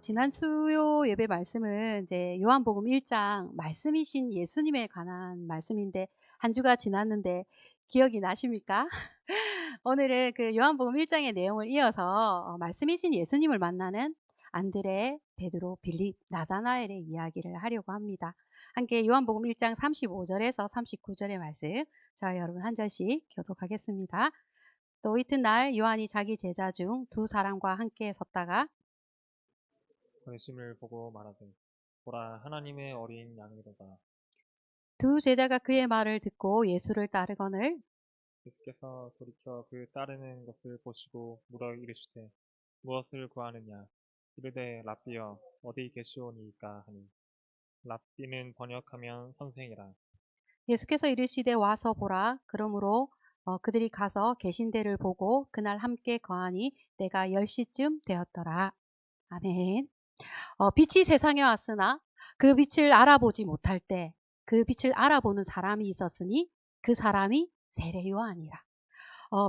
지난 수요 예배 말씀은 이제 요한복음 1장 말씀이신 예수님에 관한 말씀인데 한 주가 지났는데 기억이 나십니까? 오늘은 그 요한복음 1장의 내용을 이어서 말씀이신 예수님을 만나는 안드레, 베드로, 빌립, 나다나엘의 이야기를 하려고 합니다. 함께 요한복음 1장 35절에서 39절의 말씀 저와 여러분 한 절씩 교독하겠습니다. 또 이튿날 요한이 자기 제자 중 두 사람과 함께 섰다가 예수님을 보고 말하되 보라 하나님의 어린 양이로다. 두 제자가 그의 말을 듣고 예수를 따르거늘 예수께서 돌이켜 그 따르는 것을 보시고 물어 이르시되 무엇을 구하느냐. 이르되 랍비여 어디 계시오니이까 하니 랍비는 번역하면 선생이라. 예수께서 이르시되 와서 보라. 그러므로 그들이 가서 계신 데를 보고 그날 함께 거하니 때가 10시쯤 되었더라. 아멘. 빛이 세상에 왔으나 그 빛을 알아보지 못할 때 그 빛을 알아보는 사람이 있었으니 그 사람이 세례 요한이라.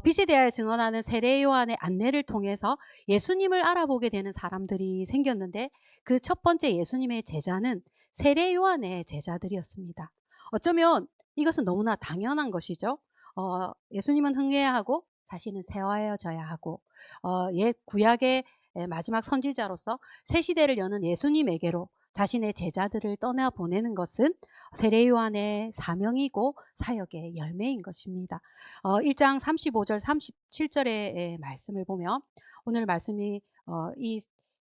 빛에 대하여 증언하는 세례 요한의 안내를 통해서 예수님을 알아보게 되는 사람들이 생겼는데 그 첫 번째 예수님의 제자는 세례 요한의 제자들이었습니다. 어쩌면 이것은 너무나 당연한 것이죠. 예수님은 흥해야 하고 자신은 세워져야 하고 옛 구약의 마지막 선지자로서 새 시대를 여는 예수님에게로 자신의 제자들을 떠나보내는 것은 세례 요한의 사명이고 사역의 열매인 것입니다. 1장 35절 37절의 말씀을 보면 오늘 말씀이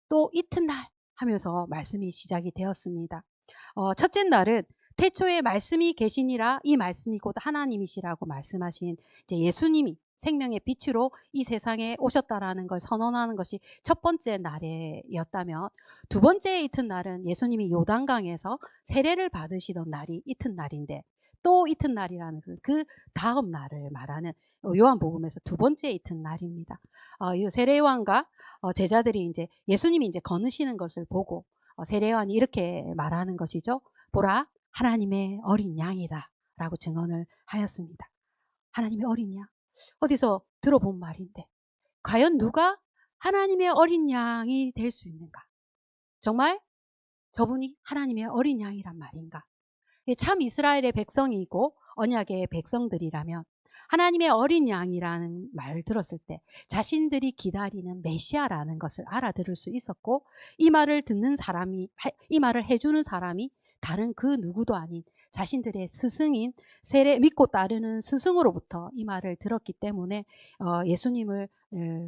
또 이튿날 하면서 말씀이 시작이 되었습니다. 첫째 날은 태초에 말씀이 계시니라 이 말씀이 곧 하나님이시라고 말씀하신 이제 예수님이 생명의 빛으로 이 세상에 오셨다라는 걸 선언하는 것이 첫 번째 날이었다면 두 번째 이튿날은 예수님이 요단강에서 세례를 받으시던 날이 이튿날인데 또 이튿날이라는 그 다음 날을 말하는 요한복음에서 두 번째 이튿날입니다. 이 세례요한과 제자들이 이제 예수님이 이제 거느시는 것을 보고 세례요한이 이렇게 말하는 것이죠. 보라, 하나님의 어린 양이다라고 증언을 하였습니다. 하나님의 어린 양. 어디서 들어본 말인데 과연 누가 하나님의 어린 양이 될 수 있는가? 정말 저분이 하나님의 어린 양이란 말인가? 참 이스라엘의 백성이고 언약의 백성들이라면 하나님의 어린 양이라는 말을 들었을 때 자신들이 기다리는 메시아라는 것을 알아들을 수 있었고 이 말을 듣는 사람이 이 말을 해주는 사람이 다른 그 누구도 아닌 자신들의 스승인 믿고 따르는 스승으로부터 이 말을 들었기 때문에 예수님을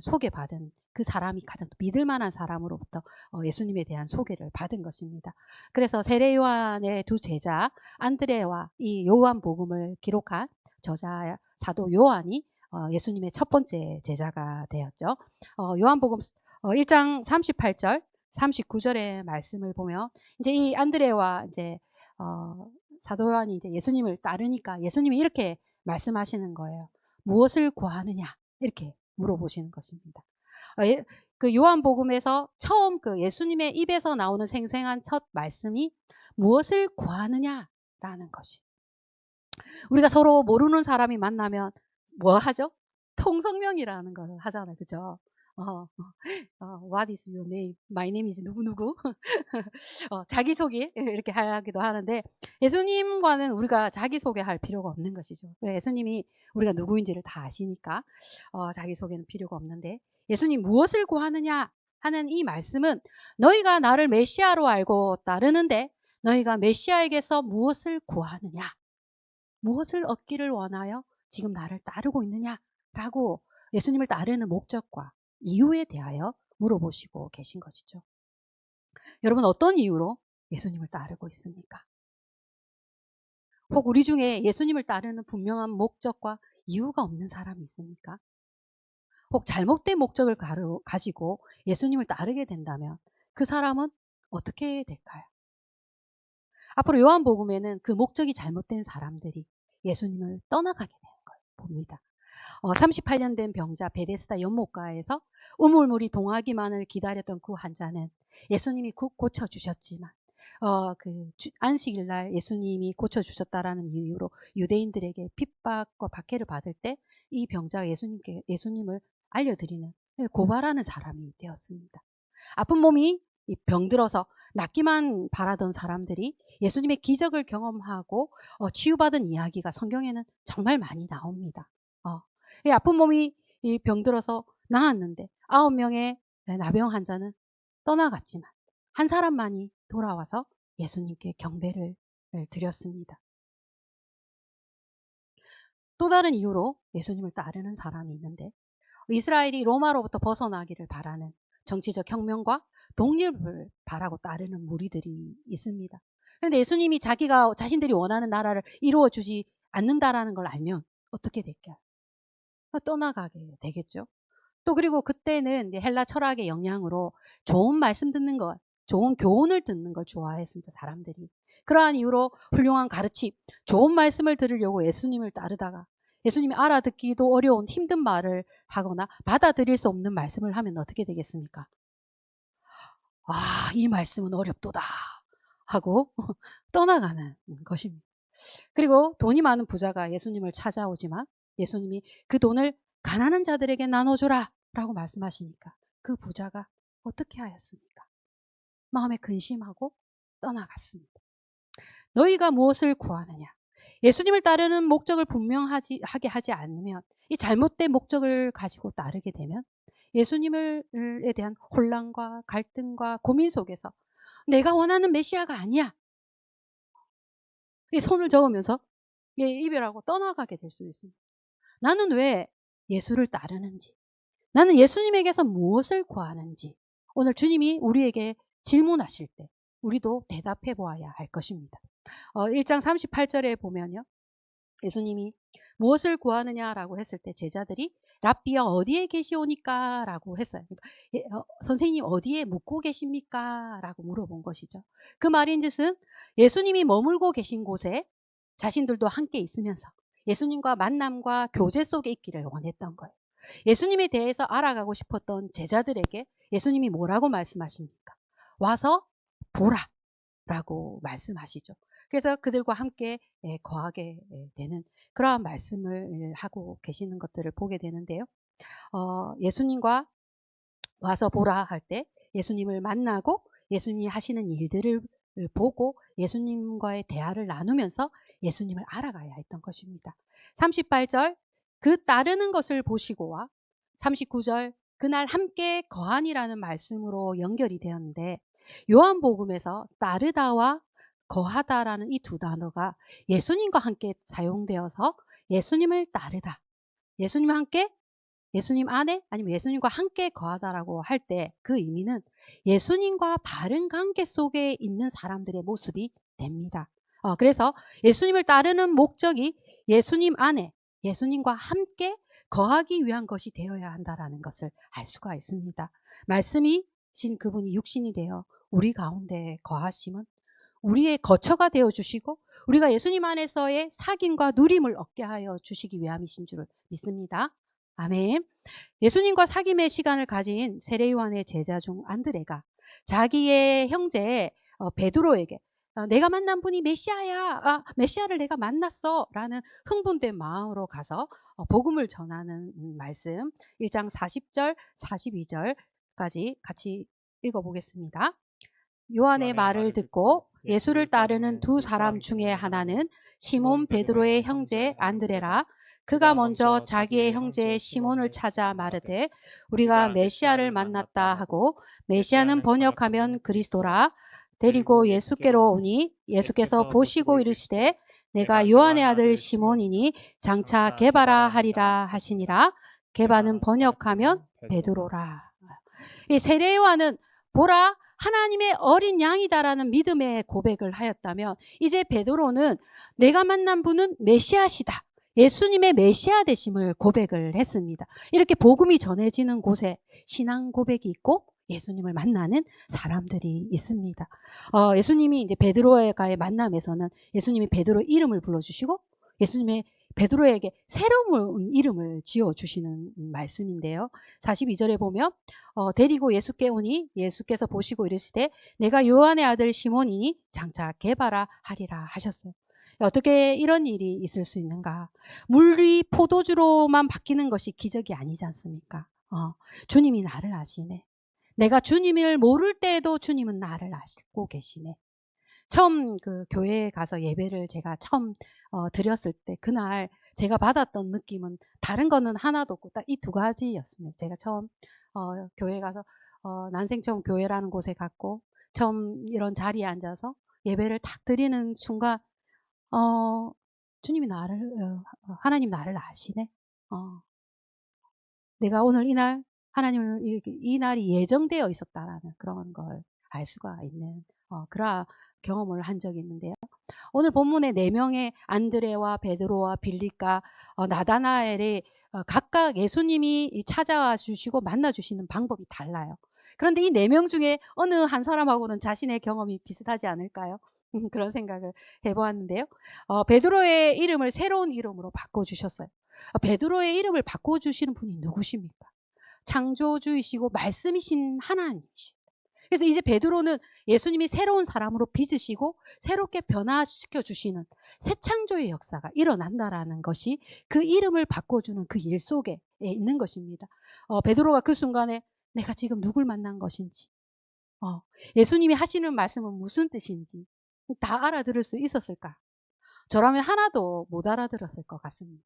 소개받은 그 사람이 가장 믿을 만한 사람으로부터 예수님에 대한 소개를 받은 것입니다. 그래서 세례 요한의 두 제자 안드레와 이 요한복음을 기록한 저자 사도 요한이 예수님의 첫 번째 제자가 되었죠. 요한복음 1장 38절 39절의 말씀을 보면 이제 이 안드레와 이제 사도 요한이 이제 예수님을 따르니까 예수님이 이렇게 말씀하시는 거예요. 무엇을 구하느냐? 이렇게 물어보시는 것입니다. 그 요한복음에서 처음 그 예수님의 입에서 나오는 생생한 첫 말씀이 무엇을 구하느냐라는 것이. 우리가 서로 모르는 사람이 만나면 뭐 하죠? 통성명이라는 걸 하잖아요. 그죠? What is your name? My name is 누구누구. 자기소개 이렇게 하기도 하는데 예수님과는 우리가 자기소개할 필요가 없는 것이죠. 예수님이 우리가 누구인지를 다 아시니까 자기소개는 필요가 없는데 예수님 무엇을 구하느냐 하는 이 말씀은 너희가 나를 메시아로 알고 따르는데 너희가 메시아에게서 무엇을 구하느냐, 무엇을 얻기를 원하여 지금 나를 따르고 있느냐라고 예수님을 따르는 목적과 이유에 대하여 물어보시고 계신 것이죠. 여러분 어떤 이유로 예수님을 따르고 있습니까? 혹 우리 중에 예수님을 따르는 분명한 목적과 이유가 없는 사람이 있습니까? 혹 잘못된 목적을 가지고 예수님을 따르게 된다면 그 사람은 어떻게 될까요? 앞으로 요한복음에는 그 목적이 잘못된 사람들이 예수님을 떠나가게 되는 걸 봅니다. 38년 된 병자 베데스다 연못가에서 우물물이 동하기만을 기다렸던 그 환자는 예수님이 고쳐주셨지만 그 안식일 날 예수님이 고쳐주셨다라는 이유로 유대인들에게 핍박과 박해를 받을 때 이 병자가 예수님을 알려드리는 고발하는 사람이 되었습니다. 아픈 몸이 이 병들어서 낫기만 바라던 사람들이 예수님의 기적을 경험하고 치유받은 이야기가 성경에는 정말 많이 나옵니다. 이 아픈 몸이 이 병들어서 나았는데 9명의 나병 환자는 떠나갔지만 한 사람만이 돌아와서 예수님께 경배를 드렸습니다. 또 다른 이유로 예수님을 따르는 사람이 있는데 이스라엘이 로마로부터 벗어나기를 바라는 정치적 혁명과 독립을 바라고 따르는 무리들이 있습니다. 그런데 예수님이 자신들이 원하는 나라를 이루어 주지 않는다라는 걸 알면 어떻게 될까요? 떠나가게 되겠죠. 또 그리고 그때는 헬라 철학의 영향으로 좋은 말씀 듣는 것, 좋은 교훈을 듣는 걸 좋아했습니다. 사람들이. 그러한 이유로 훌륭한 가르침, 좋은 말씀을 들으려고 예수님을 따르다가 예수님이 알아듣기도 어려운 힘든 말을 하거나 받아들일 수 없는 말씀을 하면 어떻게 되겠습니까? 이 말씀은 어렵도다 하고 떠나가는 것입니다. 그리고 돈이 많은 부자가 예수님을 찾아오지만 예수님이 그 돈을 가난한 자들에게 나눠주라 라고 말씀하시니까 그 부자가 어떻게 하였습니까? 마음에 근심하고 떠나갔습니다. 너희가 무엇을 구하느냐? 예수님을 따르는 목적을 분명하게 하지 않으면 이 잘못된 목적을 가지고 따르게 되면 예수님에 대한 혼란과 갈등과 고민 속에서 내가 원하는 메시아가 아니야. 손을 저으면서 이별하고 떠나가게 될 수도 있습니다. 나는 왜 예수를 따르는지, 나는 예수님에게서 무엇을 구하는지 오늘 주님이 우리에게 질문하실 때 우리도 대답해 보아야 할 것입니다. 1장 38절에 보면요. 예수님이 무엇을 구하느냐라고 했을 때 제자들이 랍비여 어디에 계시오니까 라고 했어요. 그러니까 선생님 어디에 묵고 계십니까? 라고 물어본 것이죠. 그 말인즉슨 예수님이 머물고 계신 곳에 자신들도 함께 있으면서 예수님과 만남과 교제 속에 있기를 원했던 거예요. 예수님에 대해서 알아가고 싶었던 제자들에게 예수님이 뭐라고 말씀하십니까? 와서 보라 라고 말씀하시죠. 그래서 그들과 함께 거하게 되는 그러한 말씀을 하고 계시는 것들을 보게 되는데요. 예수님과 와서 보라 할 때 예수님을 만나고 예수님이 하시는 일들을 보고 예수님과의 대화를 나누면서 예수님을 알아가야 했던 것입니다. 38절 그 따르는 것을 보시고와 39절 그날 함께 거하니라는 말씀으로 연결이 되었는데 요한복음에서 따르다와 거하다라는 이 두 단어가 예수님과 함께 사용되어서 예수님을 따르다, 예수님과 함께 예수님 안에 아니면 예수님과 함께 거하다라고 할 때 그 의미는 예수님과 바른 관계 속에 있는 사람들의 모습이 됩니다. 그래서 예수님을 따르는 목적이 예수님 안에 예수님과 함께 거하기 위한 것이 되어야 한다라는 것을 알 수가 있습니다. 말씀이 신 그분이 육신이 되어 우리 가운데 거하심은 우리의 거처가 되어 주시고 우리가 예수님 안에서의 사귐과 누림을 얻게 하여 주시기 위함이신 줄 믿습니다. 아멘. 예수님과 사귐의 시간을 가진 세례 요한의 제자 중 안드레가 자기의 형제 베드로에게 내가 만난 분이 메시아야. 메시아를 내가 만났어. 라는 흥분된 마음으로 가서 복음을 전하는 말씀 1장 40절 42절까지 같이 읽어보겠습니다. 요한의 말을 듣고 예수를 따르는 두 사람 중에 하나는 시몬 베드로의 형제 안드레라. 그가 먼저 자기의 형제 시몬을 찾아 마르되 우리가 메시아를 만났다 하고 메시아는 번역하면 그리스도라. 데리고 예수께로 오니 예수께서 보시고 이르시되 내가 요한의 아들 시몬이니 장차 게바라 하리라 하시니라. 게바는 번역하면 베드로라. 이 세례 요한은 보라 하나님의 어린 양이다라는 믿음의 고백을 하였다면 이제 베드로는 내가 만난 분은 메시아시다. 예수님의 메시아 되심을 고백을 했습니다. 이렇게 복음이 전해지는 곳에 신앙 고백이 있고 예수님을 만나는 사람들이 있습니다. 예수님이 이제 베드로와의 만남에서는 예수님이 베드로 이름을 불러주시고 예수님의 베드로에게 새로운 이름을 지어주시는 말씀인데요. 42절에 보면 데리고 예수께 오니 예수께서 보시고 이르시되 내가 요한의 아들 시몬이니 장차 게바라 하리라 하셨어요. 어떻게 이런 일이 있을 수 있는가? 물이 포도주로만 바뀌는 것이 기적이 아니지 않습니까? 주님이 나를 아시네. 내가 주님을 모를 때에도 주님은 나를 아시고 계시네. 처음 그 교회에 가서 예배를 제가 처음 드렸을 때 그날 제가 받았던 느낌은 다른 거는 하나도 없고 딱 이 두 가지였습니다. 제가 처음 교회에 가서 난생처음 교회라는 곳에 갔고 처음 이런 자리에 앉아서 예배를 딱 드리는 순간 어 주님이 나를 하나님 나를 아시네. 어 내가 오늘 이날 하나님을 이 날이 예정되어 있었다라는 그런 걸 알 수가 있는 그러한 경험을 한 적이 있는데요. 오늘 본문의 네 명의 안드레와 베드로와 빌립과 나다나엘이 각각 예수님이 찾아와 주시고 만나 주시는 방법이 달라요. 그런데 이 네 명 중에 어느 한 사람하고는 자신의 경험이 비슷하지 않을까요? 그런 생각을 해보았는데요. 베드로의 이름을 새로운 이름으로 바꿔주셨어요. 베드로의 이름을 바꿔주시는 분이 누구십니까? 창조주이시고 말씀이신 하나님이시. 그래서 이제 베드로는 예수님이 새로운 사람으로 빚으시고 새롭게 변화시켜 주시는 새 창조의 역사가 일어난다라는 것이 그 이름을 바꿔주는 그 일 속에 있는 것입니다. 베드로가 그 순간에 내가 지금 누굴 만난 것인지, 예수님이 하시는 말씀은 무슨 뜻인지 다 알아들을 수 있었을까? 저라면 하나도 못 알아들었을 것 같습니다.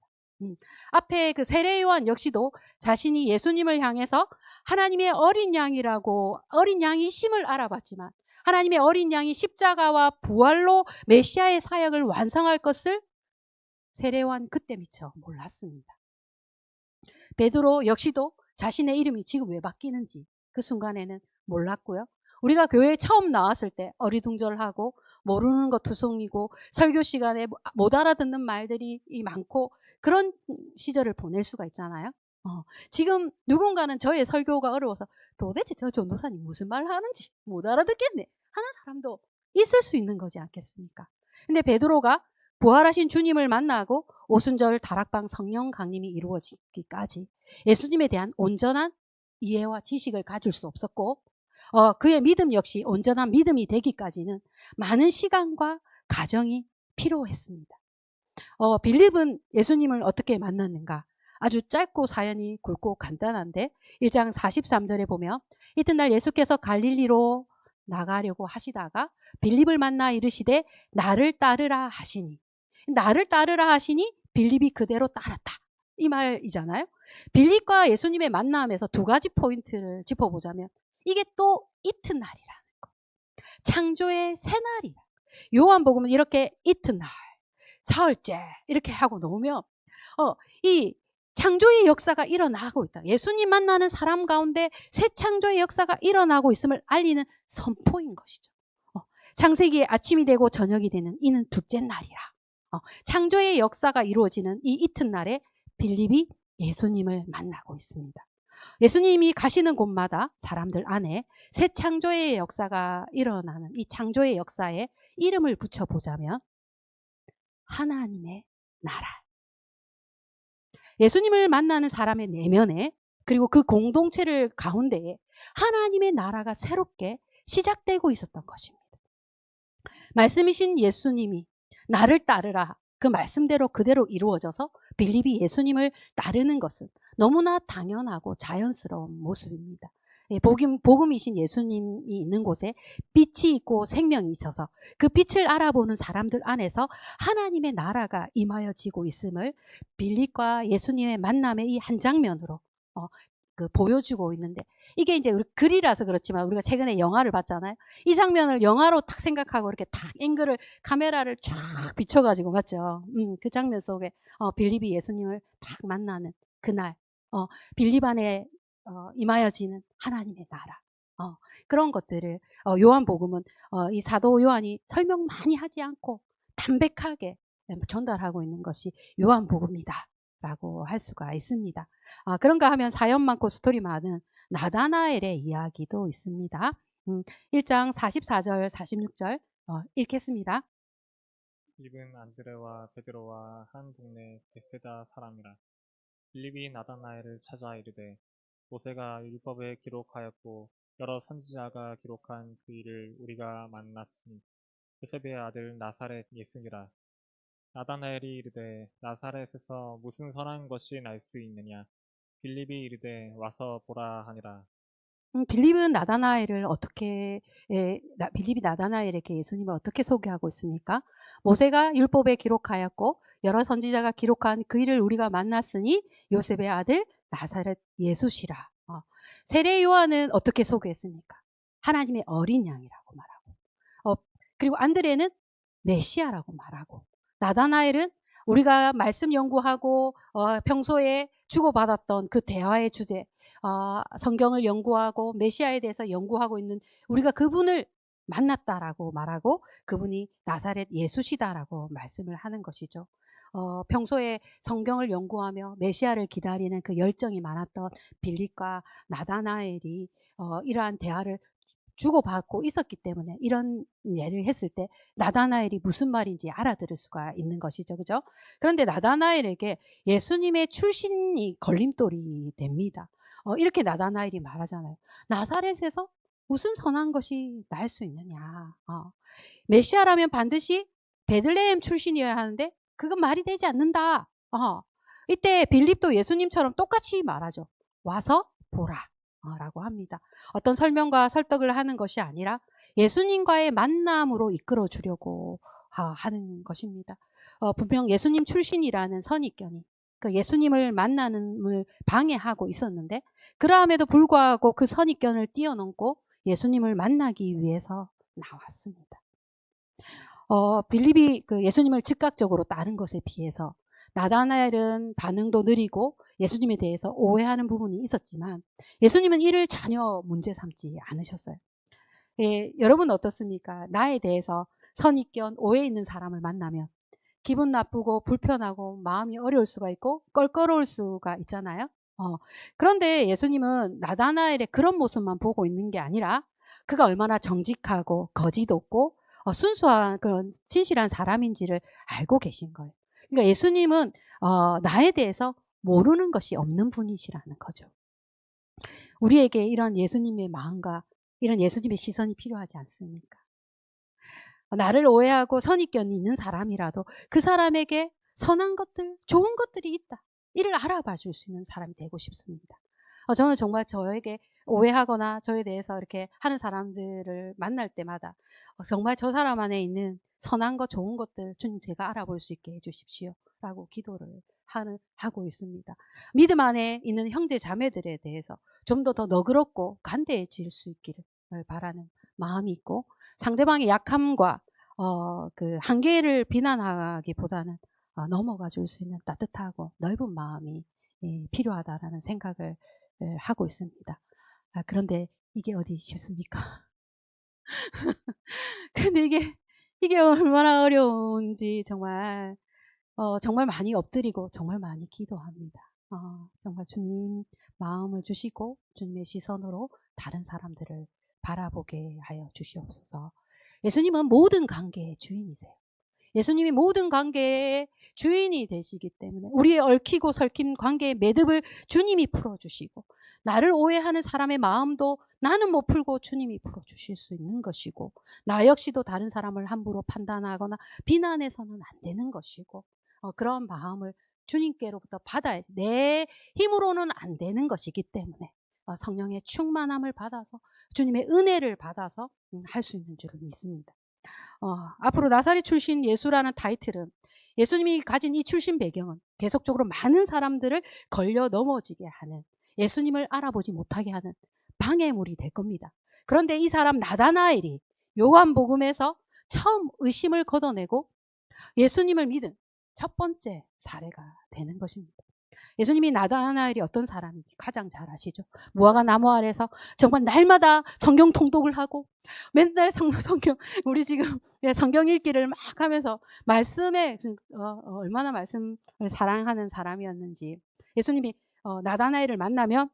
앞에 그 세례 요한 역시도 자신이 예수님을 향해서 하나님의 어린 양이라고 어린 양이심을 알아봤지만 하나님의 어린 양이 십자가와 부활로 메시아의 사역을 완성할 것을 세례 요한 그때 미처 몰랐습니다. 베드로 역시도 자신의 이름이 지금 왜 바뀌는지 그 순간에는 몰랐고요. 우리가 교회에 처음 나왔을 때 어리둥절하고 모르는 것 투성이고 설교 시간에 못 알아듣는 말들이 많고 그런 시절을 보낼 수가 있잖아요. 지금 누군가는 저의 설교가 어려워서 도대체 저 전도사님 무슨 말 하는지 못 알아듣겠네 하는 사람도 있을 수 있는 거지 않겠습니까? 근데 베드로가 부활하신 주님을 만나고 오순절 다락방 성령 강림이 이루어지기까지 예수님에 대한 온전한 이해와 지식을 가질 수 없었고 그의 믿음 역시 온전한 믿음이 되기까지는 많은 시간과 과정이 필요했습니다. 빌립은 예수님을 어떻게 만났는가? 아주 짧고 사연이 굵고 간단한데 1장 43절에 보면 이튿날 예수께서 갈릴리로 나가려고 하시다가 빌립을 만나 이르시되 나를 따르라 하시니 나를 따르라 하시니 빌립이 그대로 따랐다. 이 말이잖아요. 빌립과 예수님의 만남에서 두 가지 포인트를 짚어보자면 이게 또 이튿날이라는 거. 창조의 새날이라. 요한복음은 이렇게 이튿날, 사흘째 이렇게 하고 놓으면 이 창조의 역사가 일어나고 있다. 예수님 만나는 사람 가운데 새 창조의 역사가 일어나고 있음을 알리는 선포인 것이죠. 창세기에 아침이 되고 저녁이 되는 이는 둘째 날이라. 창조의 역사가 이루어지는 이 이튿날에 빌립이 예수님을 만나고 있습니다. 예수님이 가시는 곳마다 사람들 안에 새 창조의 역사가 일어나는 이 창조의 역사에 이름을 붙여보자면 하나님의 나라. 예수님을 만나는 사람의 내면에 그리고 그 공동체를 가운데에 하나님의 나라가 새롭게 시작되고 있었던 것입니다. 말씀이신 예수님이 나를 따르라 그 말씀대로 그대로 이루어져서 빌립이 예수님을 따르는 것은 너무나 당연하고 자연스러운 모습입니다. 복음이신 예수님이 있는 곳에 빛이 있고 생명이 있어서 그 빛을 알아보는 사람들 안에서 하나님의 나라가 임하여지고 있음을 빌립과 예수님의 만남의 이 한 장면으로 보여주고 있는데 이게 이제 우리 글이라서 그렇지만 우리가 최근에 영화를 봤잖아요. 이 장면을 영화로 딱 생각하고 이렇게 딱 앵글을 카메라를 쫙 비춰가지고 맞죠? 그 장면 속에 빌립이 예수님을 딱 만나는 그날 빌립 안에 임하여지는 하나님의 나라 그런 것들을 요한복음은 이 사도 요한이 설명 많이 하지 않고 담백하게 전달하고 있는 것이 요한복음이다라고 할 수가 있습니다. 그런가 하면 사연 많고 스토리 많은 나다나엘의 이야기도 있습니다. 1장 44절 46절 읽겠습니다. 빌립은 안드레와 베드로와 한 동네 베세다 사람이라. 빌립이 나다나엘을 찾아 이르되 모세가 율법에 기록하였고 여러 선지자가 기록한 그 일을 우리가 만났으니 요셉의 아들 나사렛 예수니라. 나다나엘이 이르되 나사렛에서 무슨 선한 것이 날 수 있느냐. 빌립이 이르되 와서 보라 하니라. 빌립은 나다나엘을 어떻게 빌립이 나다나엘에게 예수님을 어떻게 소개하고 있습니까? 모세가 율법에 기록하였고 여러 선지자가 기록한 그 일을 우리가 만났으니 요셉의 아들 나사렛 예수시라. 세례 요한은 어떻게 소개했습니까? 하나님의 어린 양이라고 말하고, 그리고 안드레는 메시아라고 말하고, 나다나엘은 우리가 말씀 연구하고 평소에 주고받았던 그 대화의 주제, 성경을 연구하고 메시아에 대해서 연구하고 있는 우리가 그분을 만났다라고 말하고, 그분이 나사렛 예수시다라고 말씀을 하는 것이죠. 평소에 성경을 연구하며 메시아를 기다리는 그 열정이 많았던 빌립과 나다나엘이 이러한 대화를 주고받고 있었기 때문에 이런 예를 했을 때 나다나엘이 무슨 말인지 알아들을 수가 있는 것이죠. 그죠? 그런데 나다나엘에게 예수님의 출신이 걸림돌이 됩니다. 이렇게 나다나엘이 말하잖아요. 나사렛에서 무슨 선한 것이 날 수 있느냐. 메시아라면 반드시 베들레헴 출신이어야 하는데 그건 말이 되지 않는다. 이때 빌립도 예수님처럼 똑같이 말하죠. 와서 보라. 라고 합니다. 어떤 설명과 설득을 하는 것이 아니라 예수님과의 만남으로 이끌어 주려고 하는 것입니다. 분명 예수님 출신이라는 선입견이 그 예수님을 만나는을 방해하고 있었는데 그러함에도 불구하고 그 선입견을 뛰어넘고 예수님을 만나기 위해서 나왔습니다. 빌립이 그 예수님을 즉각적으로 따른 것에 비해서 나다나엘은 반응도 느리고 예수님에 대해서 오해하는 부분이 있었지만 예수님은 이를 전혀 문제 삼지 않으셨어요. 여러분 어떻습니까? 나에 대해서 선입견, 오해 있는 사람을 만나면 기분 나쁘고 불편하고 마음이 어려울 수가 있고 껄끄러울 수가 있잖아요. 그런데 예수님은 나다나엘의 그런 모습만 보고 있는 게 아니라 그가 얼마나 정직하고 거짓 없고 순수한 그런 진실한 사람인지를 알고 계신 거예요. 그러니까 예수님은 나에 대해서 모르는 것이 없는 분이시라는 거죠. 우리에게 이런 예수님의 마음과 이런 예수님의 시선이 필요하지 않습니까? 나를 오해하고 선입견이 있는 사람이라도 그 사람에게 선한 것들, 좋은 것들이 있다. 이를 알아봐 줄 수 있는 사람이 되고 싶습니다. 저는 정말 저에게 오해하거나 저에 대해서 이렇게 하는 사람들을 만날 때마다 정말 저 사람 안에 있는 선한 것, 좋은 것들 주님 제가 알아볼 수 있게 해주십시오. 라고 기도를 하고 있습니다. 믿음 안에 있는 형제 자매들에 대해서 좀 더 너그럽고 간대해질 수 있기를 바라는 마음이 있고 상대방의 약함과 그 한계를 비난하기보다는 넘어가 줄 수 있는 따뜻하고 넓은 마음이 필요하다라는 생각을 하고 있습니다. 그런데 이게 어디 쉽습니까? 근데 이게 얼마나 어려운지 정말 정말 많이 엎드리고 정말 많이 기도합니다. 정말 주님 마음을 주시고 주님의 시선으로 다른 사람들을 바라보게 하여 주시옵소서. 예수님은 모든 관계의 주인이세요. 예수님이 모든 관계의 주인이 되시기 때문에 우리의 얽히고 설킨 관계의 매듭을 주님이 풀어주시고 나를 오해하는 사람의 마음도 나는 못 풀고 주님이 풀어주실 수 있는 것이고 나 역시도 다른 사람을 함부로 판단하거나 비난해서는 안 되는 것이고 그런 마음을 주님께로부터 받아야지 내 힘으로는 안 되는 것이기 때문에 성령의 충만함을 받아서 주님의 은혜를 받아서 할 수 있는 줄을 믿습니다. 앞으로 나사렛 출신 예수라는 타이틀은 예수님이 가진 이 출신 배경은 계속적으로 많은 사람들을 걸려 넘어지게 하는 예수님을 알아보지 못하게 하는 방해물이 될 겁니다. 그런데 이 사람 나다나엘이 요한복음에서 처음 의심을 걷어내고 예수님을 믿은 첫 번째 사례가 되는 것입니다. 예수님이 나다나엘이 어떤 사람인지 가장 잘 아시죠? 무화과 나무 아래서 정말 날마다 성경 통독을 하고 맨날 성경 우리 지금 성경 읽기를 막 하면서 말씀에 얼마나 말씀을 사랑하는 사람이었는지 예수님이 나다나엘을 만나면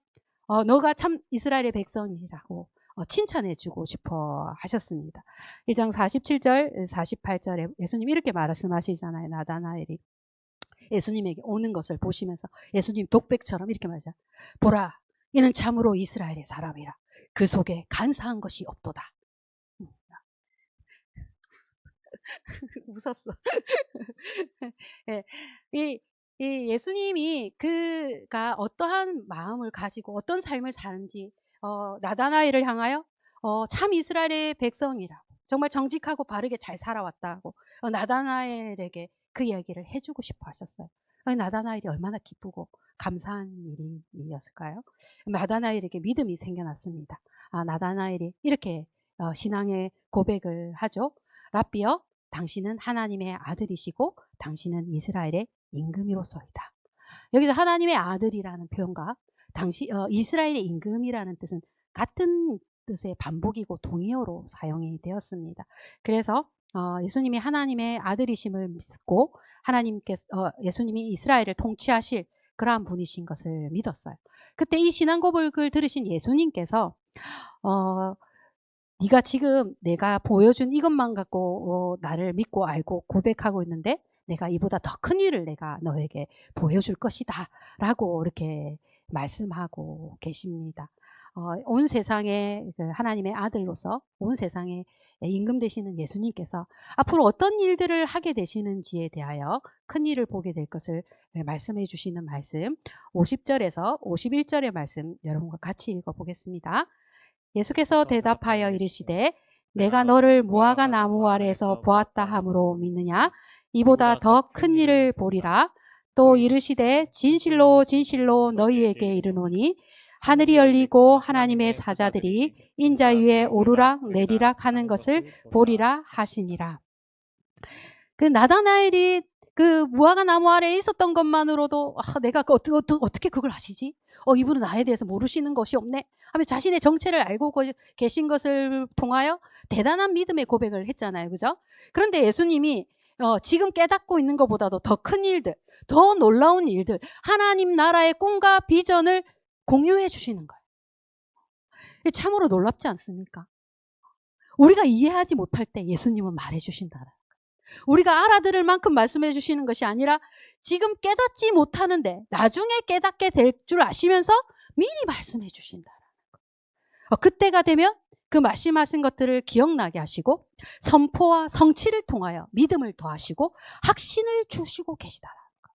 너가 참 이스라엘의 백성이라고 칭찬해 주고 싶어 하셨습니다. 1장 47절 48절에 예수님 이렇게 말씀하시잖아요. 나다나엘이 예수님에게 오는 것을 보시면서 예수님 독백처럼 이렇게 말하죠. 보라, 이는 참으로 이스라엘의 사람이라. 그 속에 간사한 것이 없도다. 웃었어. 이 예수님이 그가 어떠한 마음을 가지고 어떤 삶을 사는지 나다나엘을 향하여 참 이스라엘의 백성이라고 정말 정직하고 바르게 잘 살아왔다고 나다나엘에게 그 이야기를 해주고 싶어 하셨어요. 나다나엘이 얼마나 기쁘고 감사한 일이었을까요? 나다나엘에게 믿음이 생겨났습니다. 나다나엘이 이렇게 신앙의 고백을 하죠. 랍비여, 당신은 하나님의 아들이시고 당신은 이스라엘의 임금이로소이다. 여기서 하나님의 아들이라는 표현과 이스라엘의 임금이라는 뜻은 같은 뜻의 반복이고 동의어로 사용이 되었습니다. 그래서 예수님이 하나님의 아들이심을 믿고 예수님이 이스라엘을 통치하실 그러한 분이신 것을 믿었어요. 그때 이 신앙 고백을 들으신 예수님께서 네가 지금 내가 보여준 이것만 갖고 나를 믿고 알고 고백하고 있는데 내가 이보다 더 큰 일을 내가 너에게 보여줄 것이다 라고 이렇게 말씀하고 계십니다. 온 세상에 하나님의 아들로서 온 세상에 임금 되시는 예수님께서 앞으로 어떤 일들을 하게 되시는지에 대하여 큰 일을 보게 될 것을 말씀해 주시는 말씀 50절에서 51절의 말씀 여러분과 같이 읽어보겠습니다. 예수께서 대답하여 이르시되 내가 너를 무화과 나무 아래에서 보았다 함으로 믿느냐? 이보다 더 큰 일을 보리라. 또 이르시되 진실로 진실로 너희에게 이르노니 하늘이 열리고 하나님의 사자들이 인자 위에 오르락 내리락 하는 것을 보리라 하시니라. 그 나다나엘이 그 무화과 나무 아래에 있었던 것만으로도 내가 어떻게 그걸 아시지? 이분은 나에 대해서 모르시는 것이 없네 하며 자신의 정체를 알고 계신 것을 통하여 대단한 믿음의 고백을 했잖아요. 그죠? 그런데 예수님이 지금 깨닫고 있는 것보다도 더 큰 일들, 더 놀라운 일들, 하나님 나라의 꿈과 비전을 공유해 주시는 거예요. 참으로 놀랍지 않습니까? 우리가 이해하지 못할 때 예수님은 말해 주신다. 우리가 알아들을 만큼 말씀해 주시는 것이 아니라 지금 깨닫지 못하는데 나중에 깨닫게 될 줄 아시면서 미리 말씀해 주신다라는 거. 그때가 되면 그 말씀하신 것들을 기억나게 하시고 선포와 성취를 통하여 믿음을 더하시고 확신을 주시고 계시다라는 거.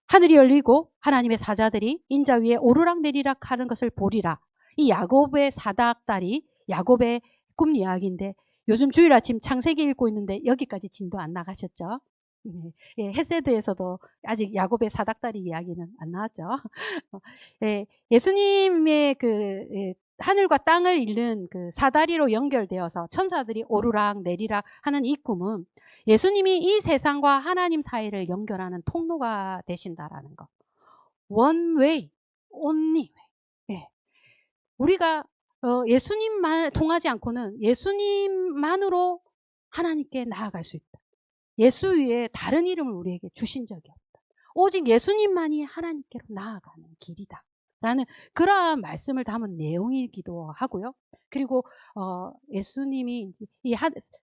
하늘이 열리고 하나님의 사자들이 인자 위에 오르락 내리락 하는 것을 보리라. 이 야곱의 사닥다리, 야곱의 꿈 이야기인데 요즘 주일 아침 창세기 읽고 있는데 여기까지 진도 안 나가셨죠? 헤세드에서도 아직 야곱의 사닥다리 이야기는 안 나왔죠. 예수님의 하늘과 땅을 잇는 그 사다리로 연결되어서 천사들이 오르락 내리락 하는 이 꿈은 예수님이 이 세상과 하나님 사이를 연결하는 통로가 되신다라는 거. One way, only way. 우리가 예수님만 통하지 않고는 예수님만으로 하나님께 나아갈 수 있다. 예수 위에 다른 이름을 우리에게 주신 적이 없다. 오직 예수님만이 하나님께로 나아가는 길이다. 라는 그러한 말씀을 담은 내용이기도 하고요. 그리고 예수님이 이제 이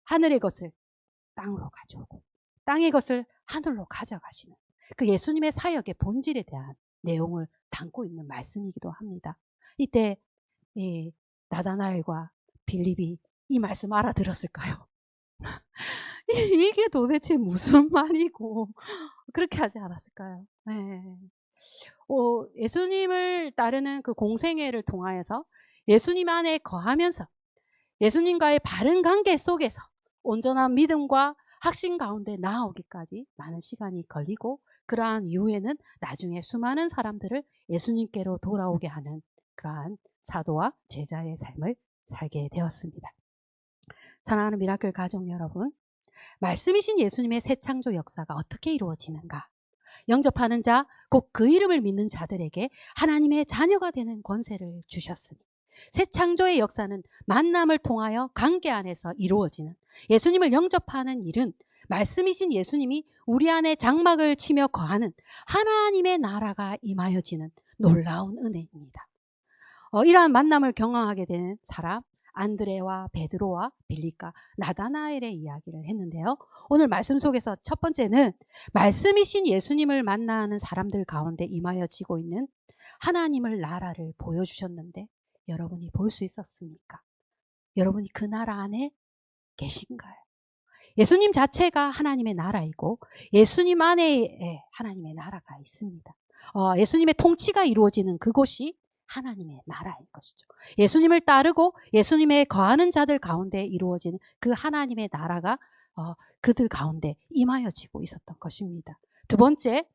하늘의 것을 땅으로 가져오고 땅의 것을 하늘로 가져가시는 그 예수님의 사역의 본질에 대한 내용을 담고 있는 말씀이기도 합니다. 이때 나다나엘과 빌립이 이 말씀 알아들었을까요? 이게 도대체 무슨 말이고 그렇게 하지 않았을까요? 네. 예수님을 따르는 그 공생애를 통하여서 예수님 안에 거하면서 예수님과의 바른 관계 속에서 온전한 믿음과 확신 가운데 나아오기까지 많은 시간이 걸리고 그러한 이후에는 나중에 수많은 사람들을 예수님께로 돌아오게 하는 그러한 사도와 제자의 삶을 살게 되었습니다. 사랑하는 미라클 가족 여러분, 말씀이신 예수님의 새 창조 역사가 어떻게 이루어지는가? 영접하는 자, 곧 그 이름을 믿는 자들에게 하나님의 자녀가 되는 권세를 주셨으니 새 창조의 역사는 만남을 통하여 관계 안에서 이루어지는 예수님을 영접하는 일은 말씀이신 예수님이 우리 안에 장막을 치며 거하는 하나님의 나라가 임하여지는 놀라운 은혜입니다. 이러한 만남을 경험하게 되는 사람 안드레와 베드로와 빌립과 나다나엘의 이야기를 했는데요. 오늘 말씀 속에서 첫 번째는 말씀이신 예수님을 만나는 사람들 가운데 임하여지고 있는 하나님을 나라를 보여주셨는데 여러분이 볼 수 있었습니까? 여러분이 그 나라 안에 계신가요? 예수님 자체가 하나님의 나라이고 예수님 안에 하나님의 나라가 있습니다. 예수님의 통치가 이루어지는 그곳이 하나님의 나라인 것이죠. 예수님을 따르고 예수님의 거하는 자들 가운데 이루어지는 그 하나님의 나라가 그들 가운데 임하여지고 있었던 것입니다. 두 번째,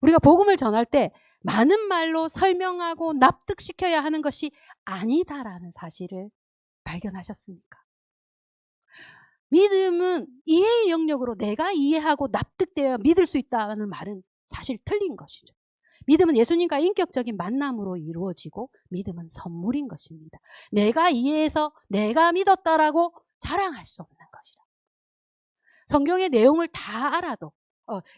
우리가 복음을 전할 때 많은 말로 설명하고 납득시켜야 하는 것이 아니다라는 사실을 발견하셨습니까? 믿음은 이해의 영역으로 내가 이해하고 납득되어야 믿을 수 있다는 말은 사실 틀린 것이죠. 믿음은 예수님과 인격적인 만남으로 이루어지고 믿음은 선물인 것입니다. 내가 이해해서 내가 믿었다라고 자랑할 수 없는 것이라. 성경의 내용을 다 알아도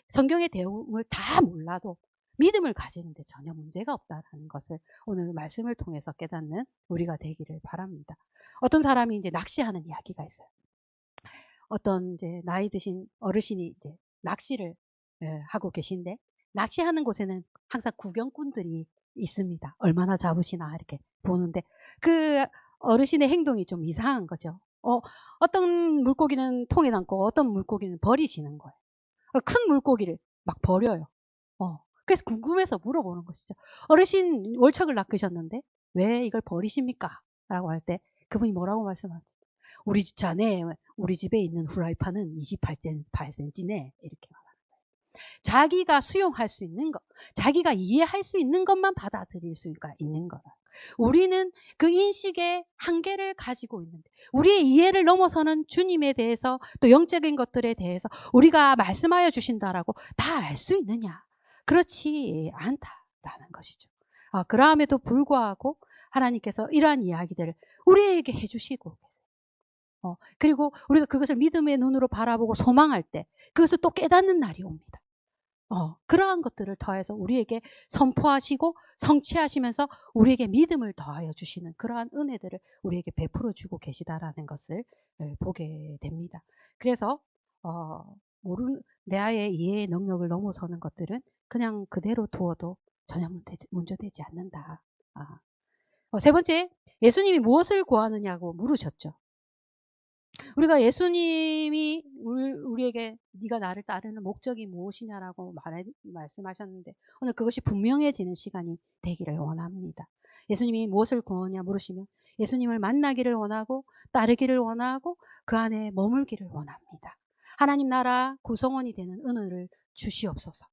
성경의 내용을 다 몰라도 믿음을 가지는데 전혀 문제가 없다는 것을 오늘 말씀을 통해서 깨닫는 우리가 되기를 바랍니다. 어떤 사람이 이제 낚시하는 이야기가 있어요. 어떤 이제 나이 드신 어르신이 이제 낚시를 하고 계신데 낚시하는 곳에는 항상 구경꾼들이 있습니다. 얼마나 잡으시나 이렇게 보는데 그 어르신의 행동이 좀 이상한 거죠. 어떤 물고기는 통에 담고 어떤 물고기는 버리시는 거예요. 큰 물고기를 막 버려요. 그래서 궁금해서 물어보는 것이죠. 어르신 월척을 낚으셨는데 왜 이걸 버리십니까? 라고 할 때 그분이 뭐라고 말씀하죠? 우리 집 자네, 우리 집에 있는 후라이팬은 28cm네. 이렇게 말하는 거예요. 자기가 수용할 수 있는 것, 자기가 이해할 수 있는 것만 받아들일 수가 있는 거라. 우리는 그 인식의 한계를 가지고 있는데 우리의 이해를 넘어서는 주님에 대해서 또 영적인 것들에 대해서 우리가 말씀하여 주신다라고 다 알 수 있느냐? 그렇지 않다라는 것이죠. 그럼에도 불구하고 하나님께서 이러한 이야기들을 우리에게 해주시고 계세요. 그리고 우리가 그것을 믿음의 눈으로 바라보고 소망할 때 그것을 또 깨닫는 날이 옵니다. 그러한 것들을 더해서 우리에게 선포하시고 성취하시면서 우리에게 믿음을 더하여 주시는 그러한 은혜들을 우리에게 베풀어 주고 계시다라는 것을 보게 됩니다. 그래서 나의 이해의 능력을 넘어서는 것들은 그냥 그대로 두어도 전혀 문제되지 않는다. 세 번째, 예수님이 무엇을 구하느냐고 물으셨죠. 우리가 예수님이 우리에게 네가 나를 따르는 목적이 무엇이냐라고 말씀하셨는데 오늘 그것이 분명해지는 시간이 되기를 원합니다. 예수님이 무엇을 구하냐 물으시면 예수님을 만나기를 원하고 따르기를 원하고 그 안에 머물기를 원합니다. 하나님 나라 구성원이 되는 은혜를 주시옵소서.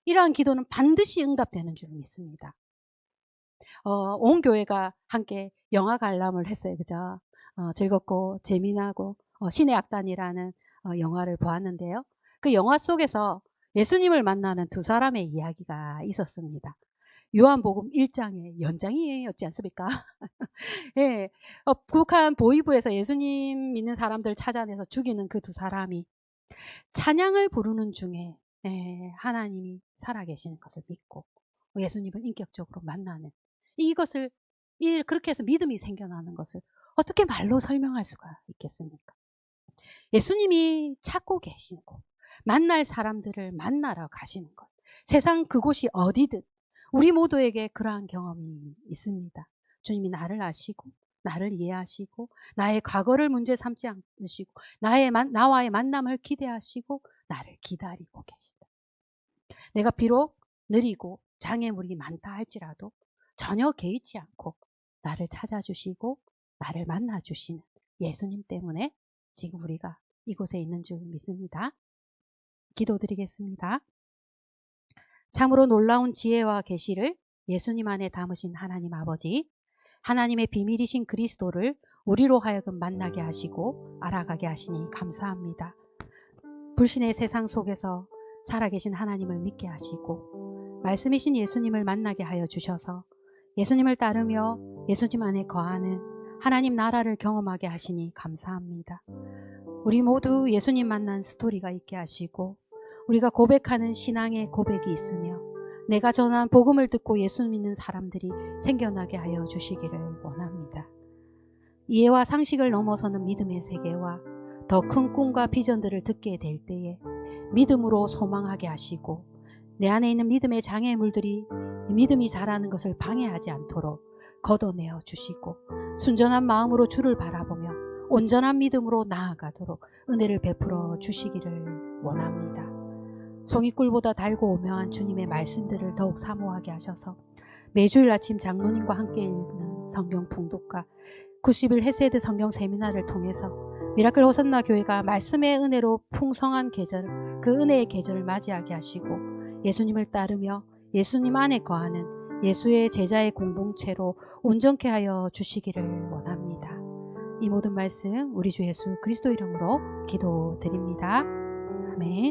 이러한 기도는 반드시 응답되는 줄 믿습니다. 온 교회가 함께 영화 관람을 했어요. 그죠? 즐겁고 재미나고 신의 악단이라는 영화를 보았는데요. 그 영화 속에서 예수님을 만나는 두 사람의 이야기가 있었습니다. 요한복음 1장의 연장이었지 않습니까? 예, 북한 보위부에서 예수님 믿는 사람들 찾아내서 죽이는 그 두 사람이 찬양을 부르는 중에 하나님이 살아계시는 것을 믿고 예수님을 인격적으로 만나는 이것을 그렇게 해서 믿음이 생겨나는 것을 어떻게 말로 설명할 수가 있겠습니까? 예수님이 찾고 계시고 만날 사람들을 만나러 가시는 것. 세상 그곳이 어디든 우리 모두에게 그러한 경험이 있습니다. 주님이 나를 아시고 나를 이해하시고 나의 과거를 문제 삼지 않으시고 나와의 만남을 기대하시고 나를 기다리고 계시다. 내가 비록 느리고 장애물이 많다 할지라도 전혀 개의치 않고 나를 찾아주시고 나를 만나주시는 예수님 때문에 지금 우리가 이곳에 있는 줄 믿습니다. 기도드리겠습니다. 참으로 놀라운 지혜와 계시를 예수님 안에 담으신 하나님 아버지, 하나님의 비밀이신 그리스도를 우리로 하여금 만나게 하시고 알아가게 하시니 감사합니다. 불신의 세상 속에서 살아계신 하나님을 믿게 하시고 말씀이신 예수님을 만나게 하여 주셔서 예수님을 따르며 예수님 안에 거하는 하나님 나라를 경험하게 하시니 감사합니다. 우리 모두 예수님 만난 스토리가 있게 하시고 우리가 고백하는 신앙의 고백이 있으며 내가 전한 복음을 듣고 예수 믿는 사람들이 생겨나게 하여 주시기를 원합니다. 이해와 상식을 넘어서는 믿음의 세계와 더 큰 꿈과 비전들을 듣게 될 때에 믿음으로 소망하게 하시고 내 안에 있는 믿음의 장애물들이 믿음이 자라는 것을 방해하지 않도록 걷어내어 주시고 순전한 마음으로 주를 바라보며 온전한 믿음으로 나아가도록 은혜를 베풀어 주시기를 원합니다. 송이꿀보다 달고 오묘한 주님의 말씀들을 더욱 사모하게 하셔서 매주일 아침 장로님과 함께 읽는 성경 통독과 90일 헤세드 성경 세미나를 통해서 미라클 호산나 교회가 말씀의 은혜로 풍성한 계절, 그 은혜의 계절을 맞이하게 하시고 예수님을 따르며 예수님 안에 거하는 예수의 제자의 공동체로 온전케 하여 주시기를 원합니다. 이 모든 말씀 우리 주 예수 그리스도 이름으로 기도드립니다. 아멘.